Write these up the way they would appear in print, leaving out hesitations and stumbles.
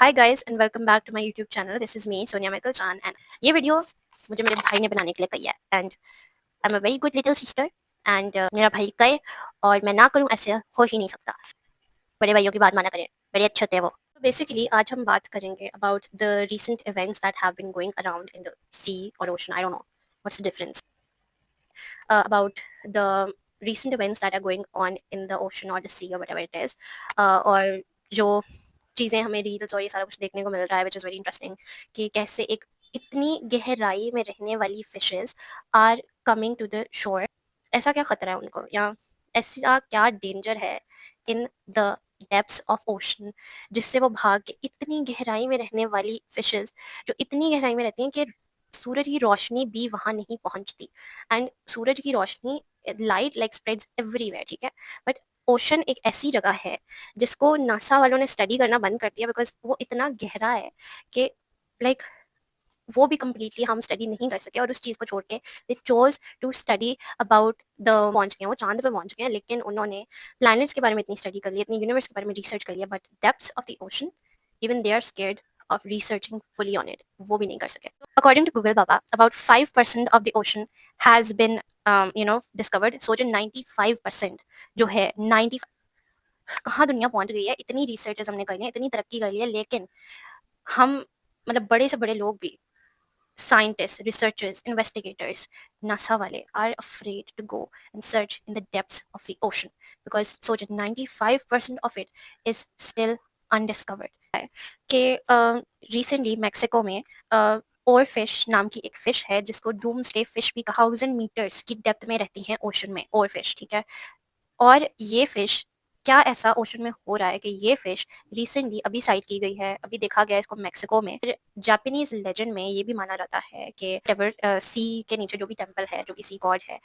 Hi guys and welcome back to my YouTube channel. This is me Sonia मिकल चान and ये video मुझे मेरे भाई ने बनाने के लिए कही है and I am a very good little sister and मेरा भाई कहे और मैं ना करूं ऐसे हो ही नहीं सकता। बड़े भाइयों की बात माना करें, बड़े अच्छे होते हैं वो। तो बेसिकली आज हम बात करेंगे about the recent events that have been going around in the sea और ocean. I don't know what's the difference about the recent events that are going on in the ocean or the sea or whatever it is और जो चीज़ें हमें reels और ये सारा कुछ देखने को मिल रहा है विच इज़ वेरी इंटरेस्टिंग कि कैसे एक इतनी गहराई में रहने वाली fishes are coming to the shore. ऐसा क्या खतरा है उनको या ऐसा क्या डेंजर है इन द डेप्थ्स ऑफ ओशन जिससे वो भाग के इतनी गहराई में रहने वाली फिशेस जो इतनी गहराई में रहती हैं कि सूरज की रोशनी भी वहां नहीं पहुंचती एंड सूरज की रोशनी लाइट लाइक स्प्रेड्स एवरीवेयर, ठीक है। बट ओशन एक ऐसी जगह है जिसको नासा वालों ने स्टडी करना बंद कर दिया बिकॉज वो इतना गहरा है कि लाइक वो भी कम्प्लीटली हम स्टडी नहीं कर सके और उस चीज़ को छोड़ के they chose to study about the पहुंच गए वो चांद पे पहुंच गए, लेकिन उन्होंने प्लैनेट्स के बारे में इतनी स्टडी कर ली, इतनी यूनिवर्स के बारे में रिसर्च कर लिया, but depths of the ocean even they are scared of researching fully on it, वो भी नहीं कर सके। According to Google Baba, about 5% of the ocean has been discovered. So जो 95% जो है 90 कहाँ दुनिया पहुंच गई है, इतनी रिसर्चेस हमने कर ली है, इतनी तरक्की कर ली है, लेकिन हम मतलब बड़े से बड़े लोग भी scientists, researchers, investigators, NASA wale are afraid to go and search in the depths of the ocean because so 95% of it is still undiscovered. कि रिसेंटली मैक्सिको में और फिश नाम की एक फिश है जिसको डूम्सडे फिश भी कहा, 1000 मीटर्स की डेप्थ में रहती है ओशन में और फिश, ठीक है। और ये फिश क्या ऐसा ओशन में हो रहा है कि ये फिश रिसेंटली अभी साइट की गई है, अभी देखा गया है इसको मैक्सिको में। जापानीज लेजेंड में ये भी माना जाता है कि सी के नीचे जो भी टेम्पल है, जो भी सी गॉड है,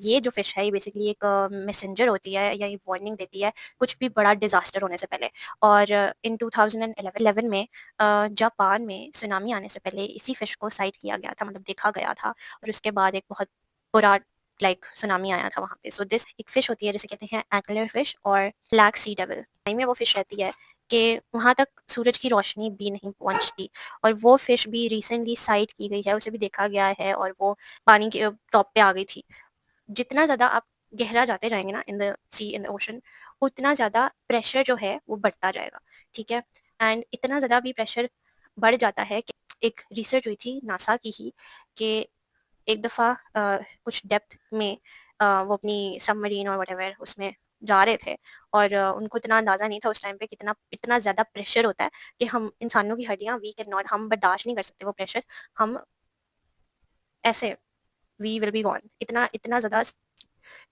ये जो फिश है ये बेसिकली एक मैसेंजर होती है या ये वार्निंग देती है कुछ भी बड़ा डिजास्टर होने से पहले। और इन 2011 में जापान में सुनामी आने से पहले इसी फिश को साइट किया गया था, मतलब देखा गया था, और उसके बाद एक बहुत बुरा सुनामी आया था वहाँ पे। सो दिस एक फिश होती है जिसे कहते हैं एंगलर फिश और ब्लैक सी डेविल। में वो फिश रहती है कि वहाँ तक सूरज की रोशनी भी नहीं पहुँचती, और वो फिश भी रिसेंटली साइट की गई है, उसे भी देखा गया है और वो पानी के टॉप पे आ गई थी। जितना ज़्यादा आप गहरा जाते जाएंगे ना in the sea in the ocean, उतना ज़्यादा प्रेशर जो है वो बढ़ता जाएगा, ठीक है। एंड इतना ज़्यादा भी प्रेशर बढ़ जाता है कि एक रिसर्च हुई थी नासा की ही कि एक दफ़ा कुछ डेप्थ में वो अपनी सबमरीन और व्हाटएवर उसमें जा रहे थे, और उनको इतना अंदाज़ा नहीं था उस टाइम पे कितना इतना ज़्यादा प्रेशर होता है कि हम इंसानों की हड्डियाँ वी कैन नॉट, हम बर्दाश्त नहीं कर सकते वो प्रेशर। हम ऐसे वी विल बी गॉन, इतना इतना ज़्यादा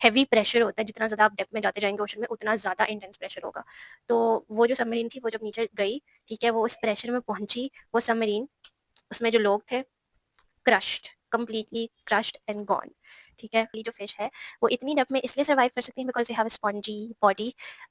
हैवी प्रेशर होता है। जितना ज़्यादा आप डेप्थ में जाते जाएंगे ओशन में उतना ज़्यादा इंटेंस प्रेशर होगा। तो वो जो सबमरीन थी वो जब नीचे गई, ठीक है, वो उस प्रेशर में पहुंची, वो सबमरीन, उसमें जो लोग थे crushed, completely crushed and gone, ठीक है। ये जो फिश है वो इतनी डेप्थ में इसलिए सर्वाइव कर सकती है because they have a spongy body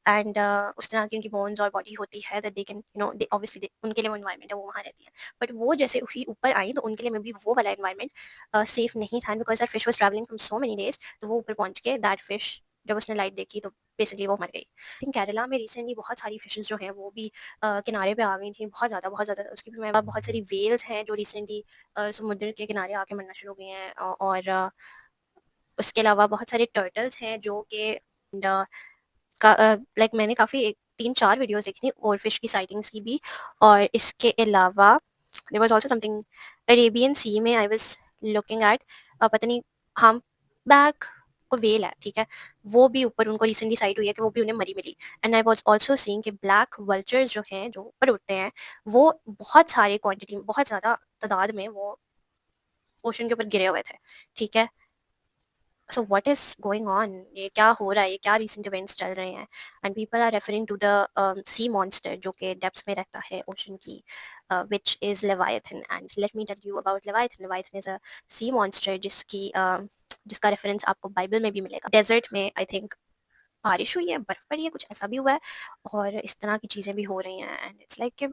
and उस तरह की उनकी बोन्स और बॉडी होती है that they can they obviously उनके लिए वो एनवायरनमेंट है वो वहाँ रहती है। बट वो जैसे ही ऊपर आई तो उनके लिए मे बी वो वाला एनवायरनमेंट सेफ नहीं था because that fish was travelling from so many days. तो वो ऊपर पहुंच के दैट फिश जब उसने लाइट देखी तो बेसिकली वो मर गई। आई थिंक केरला में रिसेंटली बहुत सारी फिशेज जो हैं वो भी किनारे पे आ गई थी, बहुत ज़्यादा उसकी भी मैं बहुत सारी वेल्स हैं जो रिसेंटली समुद्र के किनारे आके मरना शुरू हो गए हैं, और उसके अलावा बहुत सारे टर्टल्स हैं जो कि लाइक मैंने काफ़ी एक 3-4 वीडियोस देखी थी और फिश की साइटिंग्स की भी। और इसके अलावा there was also something Arabian sea में आई वाज लुकिंग एट, पता नहीं, हम बैक को वेल है, ठीक है, वो भी ऊपर उनको रिसेंटली साइट हुई है कि वो भी उन्हें मरी मिली। And I was also seeing कि ब्लैक वल्चर्स जो हैं जो ऊपर उड़ते हैं वो बहुत सारे क्वांटिटी में, बहुत ज़्यादा तादाद में वो ओशन के ऊपर गिरे हुए थे, ठीक है। So what is going on, ये क्या हो रहा है, ये क्या रिसेंट इवेंट्स चल रहे हैं। And people are referring to the sea monster जो कि डेप्थ्स में रहता है ओशन की, which is leviathan. And let me tell you about leviathan. Leviathan is a sea monster जिसका रेफरेंस आपको बाइबल में भी मिलेगा। डेजर्ट में आई थिंक बारिश हुई है, बर्फ पड़ी है, कुछ ऐसा भी हुआ है, और इस तरह की चीज़ें भी हो रही हैं। एंड इट्स लाइक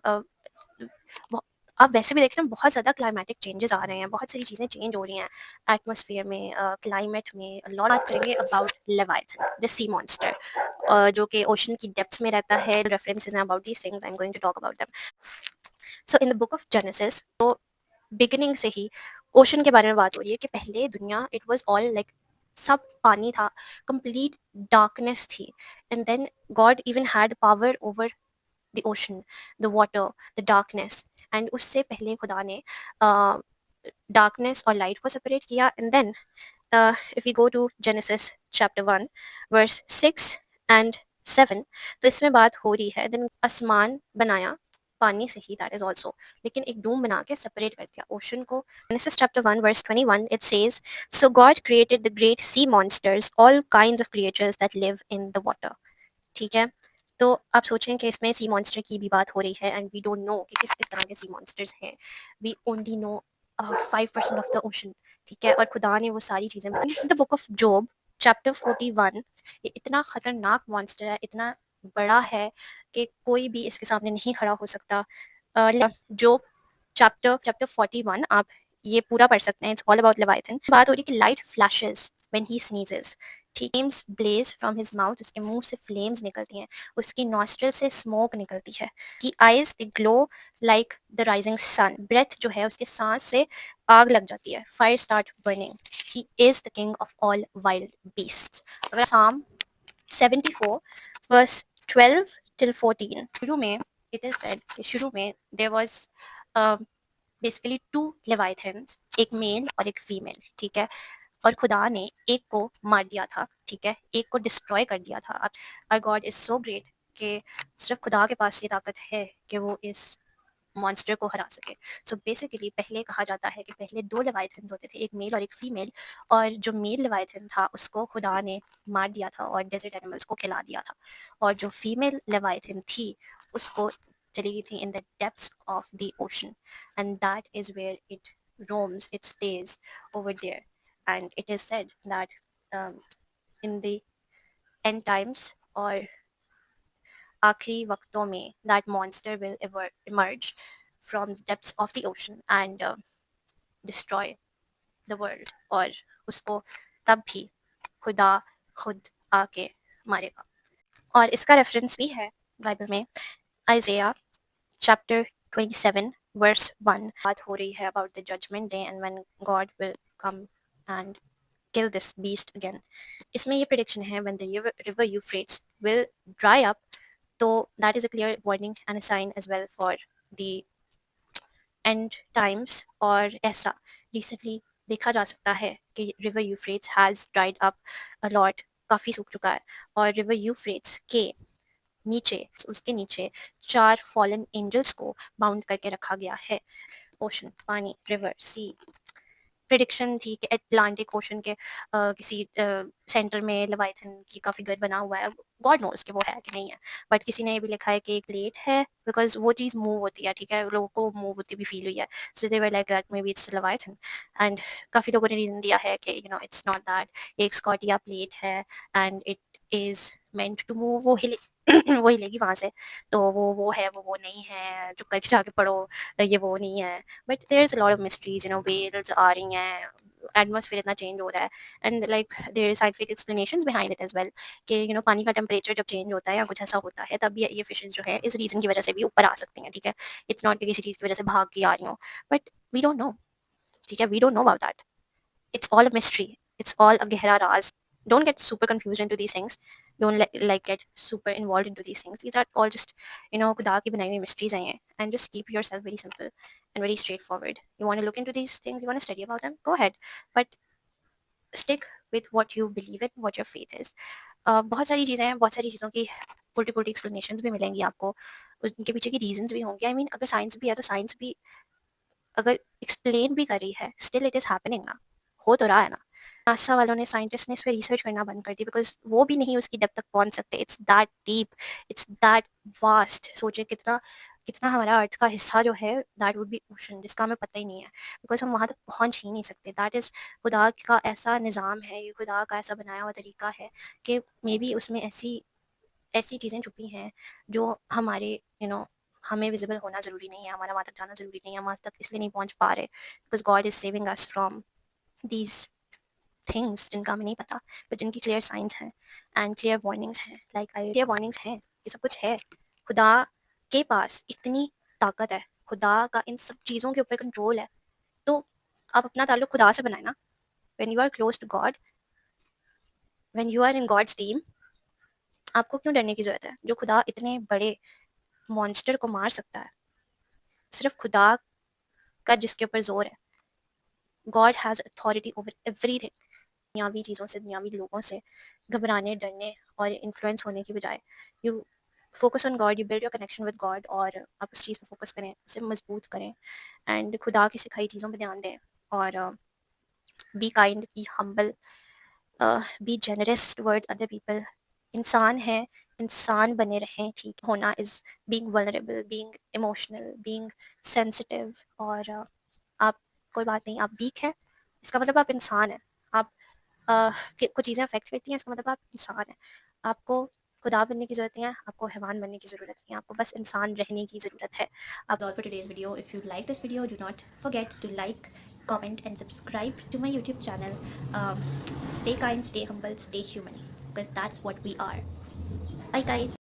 आप वैसे भी देख रहे हैं बहुत ज़्यादा क्लाइमेटिक चेंजेस आ रहे हैं, बहुत सारी चीज़ें चेंज हो रही हैं एटमॉस्फेयर में, क्लाइमेट में। लॉट बात करेंगे about Leviathan the sea monster जो कि ओशन की डेप्थ्स में रहता है। रेफरेंसेस हैं about these things, I am going to talk about them. So in the book of Genesis तो बिगिनिंग से ही ओशन के बारे में बात हो रही है कि पहले दुनिया इट वाज ऑल लाइक सब पानी था, कंप्लीट डार्कनेस थी, and then God even had power over the ocean, the water, the darkness, and उससे पहले खुदा ने डार्कनेस और लाइट को सेपरेट किया, and then if we go to Genesis chapter 1 verse 6 and 7, तो इसमें बात हो रही है देन आसमान बनाया पानी से ही, दैट इज ऑल्सो, लेकिन एक डूम बना के सेपरेट कर दिया ओशन को. Genesis chapter 1 verse 21 it says, so God created the great sea monsters, all kinds of creatures that live in the water. ठीक है, तो आप सोचें कि इसमें सी मॉन्स्टर की भी बात हो रही है, एंड वी डोंट नो कि किस किस तरह के सी मॉन्स्टर्स हैं. We only know 5% of the ocean. ठीक है, और खुदा ने वो सारी चीज़ें बनाई. The book of Job chapter 41, ये इतना खतरनाक मॉन्स्टर है, इतना बड़ा है कि कोई भी इसके सामने नहीं खड़ा हो सकता. जॉब चैप्टर 41 आप ये पूरा पढ़ सकते हैं. It's all about leviathan. बात हो रही है कि light flashes when he sneezes. ठीक, flames blaze from his mouth, उसके मुंह से फ्लेम्स निकलती हैं, उसकी नॉस्ट्रल से स्मोक निकलती है. की eyes they glow like the rising sun. Breath जो है उसके सांस से आग लग जाती है. Fire start burning. He is the king of all wild beasts. अगर साम 74 वर्स 12 till 14, शुरू में इट इज सेड कि शुरू में देयर वाज बेसिकली टू लेवाइथन्स, एक मेल और एक फीमेल. ठीक है, और खुदा ने एक को मार दिया था. ठीक है, एक को डिस्ट्रॉय कर दिया था. Our God is so great कि सिर्फ खुदा के पास ये ताकत है कि वो इस मॉन्स्टर को हरा सके. सो बेसिकली पहले कहा जाता है कि पहले दो लेवाइथन होते थे, एक मेल और एक फीमेल, और जो मेल लेवाइथन था उसको खुदा ने मार दिया था और डेजर्ट एनिमल्स को खिला दिया था, और जो फीमेल लेवाइथन थी उसको चली गई थी in the depths of the ocean, and that is where it roams, it stays over there, and it is said that in the end times or आखिरी वक्तों में that monster will emerge from the depths of the ocean and destroy the world, और उसको तब भी खुदा खुद आके मारेगा. और इसका रेफरेंस भी है बाइबल में. आइज़ाया chapter 27 verse 1 बात हो रही है about the judgment day and when God will come and kill this beast again. इसमें ये prediction है when the river Euphrates will dry up, तो that is a clear warning and a sign as well for the end times. और ऐसा recently देखा जा सकता है कि river Euphrates has dried up a lot, काफ़ी सूख चुका है, और river Euphrates के नीचे, उसके नीचे 4 फॉलन एंजल्स को बाउंड करके रखा गया है. ओशन, पानी, रिवर, सी. प्रिडिक्शन थी कि अटलांटिक ओशन के किसी सेंटर में लेवाइथन की का फिगर बना हुआ है. गॉड नोस कि वो है कि नहीं है, बट किसी ने ये भी लिखा है कि एक प्लेट है, बिकॉज वो चीज़ मूव होती है. ठीक है, लोगों को मूव होती भी फील हुई है, so they were like that maybe it's leviathan. And काफ़ी लोगों ने रीज़न दिया है कि you know it's not that, एक स्कॉटिया प्लेट है and it is meant to move, वो हिले वो हिलेगी वहाँ से, तो वो है, वो नहीं है, चुप करके जाके पढ़ो, ये वो नहीं है. But there is a lot of mysteries, you know, whales आ रही हैं, एटमॉस्फेयर इतना चेंज हो रहा है, and like there scientific explanations behind it as well कि यू नो पानी का टेम्परेचर जब चेंज होता है या कुछ ऐसा होता है तब ये फिशेज जो है इस रीजन की वजह से भी ऊपर आ सकती हैं. ठीक है, इट्स नॉट कि किसी चीज़ की वजह से भाग के आ रही हो, बट वी डोंट नो. ठीक है, we don't know about that. It's all a mystery. It's all a gehra raz. Don't get super confused into these things. Don't like get super involved into these things. These are all just, you know, खुदा की बनाई हुई mysteries हैं ये. And just keep yourself very simple and very straightforward. You want to look into these things, you want to study about them, go ahead. But stick with what you believe in, what your faith is. बहुत सारी चीज़ें हैं, बहुत सारी चीज़ों की उल्टी पुल्टी explanation भी मिलेंगी आपको, उनके पीछे की रीजंस भी होंगे. आई मीन अगर साइंस भी है तो साइंस भी अगर एक्सप्लेन भी कर रही है, स्टिल इट इज़ हैपनिंग ना, हो तो रहा है ना. नासा वालों ने, साइंटिस्ट ने इस पे रिसर्च करना बंद कर दी बिकॉज वो भी नहीं उसकी डेप्थ तक पहुंच सकते. It's that deep, it's that vast. सोचे कितना कितना हमारा अर्थ का हिस्सा जो है दैट वुड बी ओशन, जिसका हमें पता ही नहीं है बिकॉज हम वहाँ तक पहुँच ही नहीं सकते. दैट इज़ खुदा का ऐसा निज़ाम है, ये खुदा का ऐसा बनाया हुआ तरीका है कि मे बी उसमें ऐसी ऐसी चीज़ें छुपी हैं जो हमारे यू नो हमें विजिबल होना ज़रूरी नहीं है, हमारा वहाँ तक जाना ज़रूरी नहीं है, हम वहाँ तक इसलिए नहीं पहुँच पा रहे because God is saving us from these things जिनका हमें नहीं पता, बट जिनकी क्लियर साइंस हैं एंड क्लियर वार्निंग्स हैं. लाइक क्लियर वार्निंग्स हैं, ये सब कुछ है. खुदा के पास इतनी ताकत है, खुदा का इन सब चीज़ों के ऊपर कंट्रोल है, तो आप अपना ताल्लुक खुदा से बनाए ना। When you are close to God, when you are in God's team, आपको क्यों डरने की ज़रूरत है? जो खुदा इतने बड़े मॉन्स्टर को मार सकता है, सिर्फ खुदा का जिसके ऊपर जोर है, God has authority over everything. दुनियावी चीज़ों से, दुनियावी लोगों से घबराने, डरने और इन्फ्लुएंस होने की बजाय you focus on God, you build your connection with God, और आप उस चीज़ पर फोकस करें, उसे मजबूत करें एंड खुदा की सिखाई चीज़ों पर ध्यान दें। और be kind, be humble, be generous towards other people. इंसान है, इंसान बने रहें। ठीक होना is being vulnerable, being emotional, being sensitive. और आप, कोई बात नहीं, आप वीक हैं, इसका मतलब आप इंसान हैं। आप कुछ चीज़ें अफेक्ट करती हैं, इसका मतलब आप इंसान हैं। आपको खुदा बनने की ज़रूरत नहीं है, आपको हैवान बनने की ज़रूरत नहीं है, आपको बस इंसान रहने की ज़रूरत है। That's all for today's video. If you like this video, do not forget to like, comment and subscribe to my YouTube channel. Um, stay kind, stay humble, stay human, because that's what we are. Bye guys.